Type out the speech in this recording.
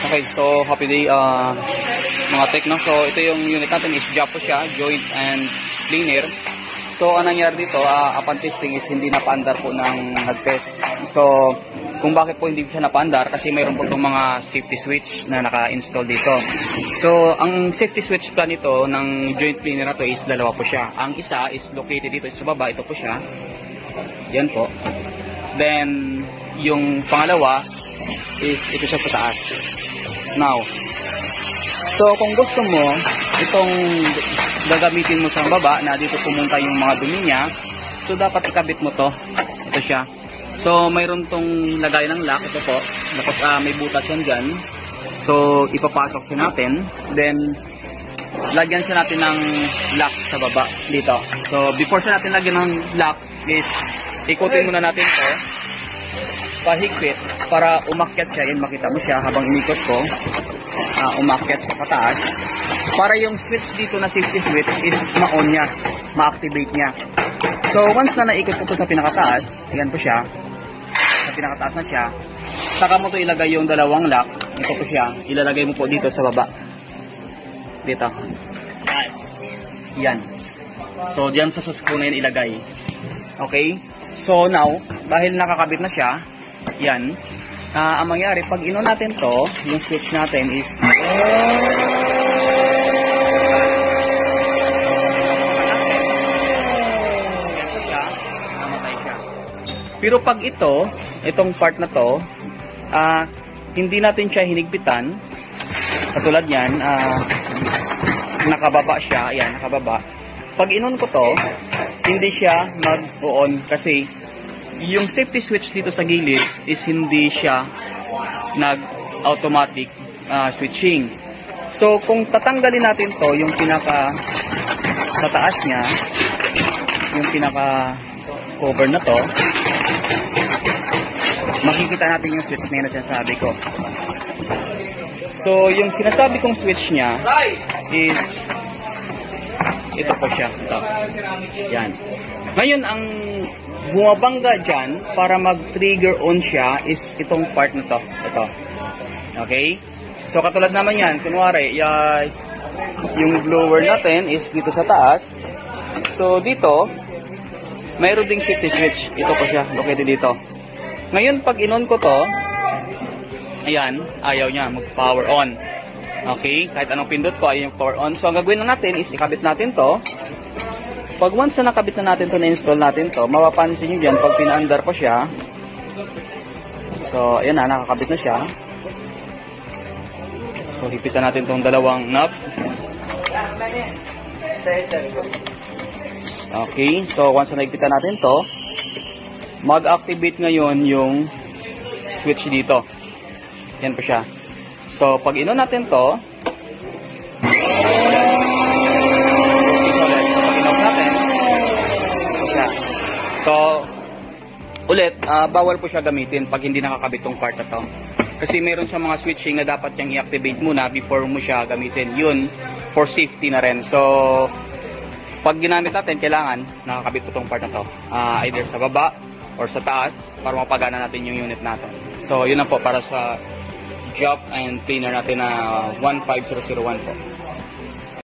Okay, so happy day mga tech, no? So ito yung unit natin is job po siya, joint and cleaner. So ang nangyari dito, upon testing is hindi napaandar po ng nag-test. So kung bakit po hindi siya napaandar, kasi mayroon po itong mga safety switch na naka-install dito. So ang safety switch plan ito ng joint cleaner na to is dalawa po siya. Ang isa is located dito sa baba, ito po siya. Yan po. Then yung pangalawa is ito siya sa taas. Now, so kung gusto mo itong gagamitin mo sa baba na dito pumunta yung mga dumi niya, so dapat ikabit mo to. Ito siya. So mayroon tong lagay ng lock, ito po. Tapos may butas yan dyan. So ipapasok siya natin. Then lagyan siya natin ng lock sa baba dito. So before siya natin lagyan ng lock is ikutin muna natin to pahigpit para umakyat siya. Yan, makita mo siya habang inikot ko, umakyat sa pataas para yung switch dito na safety switch is ma-on niya, ma-activate niya. So once na naikot ko to sa pinakataas, ayan po siya, sa pinakataas na siya, saka mo to ilagay yung dalawang lock. Ito po siya, ilalagay mo po dito sa baba dito, yan. So diyan sa screw na yan ilagay. Okay, so now dahil nakakabit na siya, yan, ang mangyari pag ino natin to, yung switch natin is namatay siya. Pero pag itong part na to, hindi natin siya hinigpitan, katulad yan, nakababa siya, ayan, nakababa. Pag inon ko to, hindi siya mag-on kasi yung safety switch dito sa gilid is hindi siya nag-automatic switching. So kung tatanggalin natin to, yung pinaka sa taas niya, yung pinaka cover na to, makikita natin yung switch na yun na sinasabi ko. So yung sinasabi kong switch niya is ito po siya, ito. Yan. Ngayon ang bumabangga dyan para mag-trigger on siya is itong part na to. Ito. Okay? So katulad naman yan, kunwari, yung blower natin is dito sa taas. So dito, mayroon ding safety switch. Ito po siya, located dito. Ngayon pag in-on ko to, ayan, ayaw niya mag-power on. Okay? Kahit anong pindot ko, ayaw yung power on. So ang gagawin na natin is ikabit natin to. Pag once na nakabit na natin to, na-install natin to, mapapansin nyo dyan, pag pinaandar ko siya, so, ayan na, nakakabit na siya. So, hipitan natin tong dalawang knob. Okay, so, once na nahipitan natin to, mag-activate ngayon yung switch dito. Yan po siya. So, pag ino natin to, so, ulit, bawal po siya gamitin pag hindi nakakabit tong part na to. Kasi meron siya mga switching na dapat niyang i-activate muna before mo siya gamitin. Yun, for safety na rin. So, pag ginamit natin, kailangan nakakabit po tong part na to. Either sa baba or sa taas para mapagana natin yung unit natin. So, yun na po para sa job and cleaner natin na 15001 po.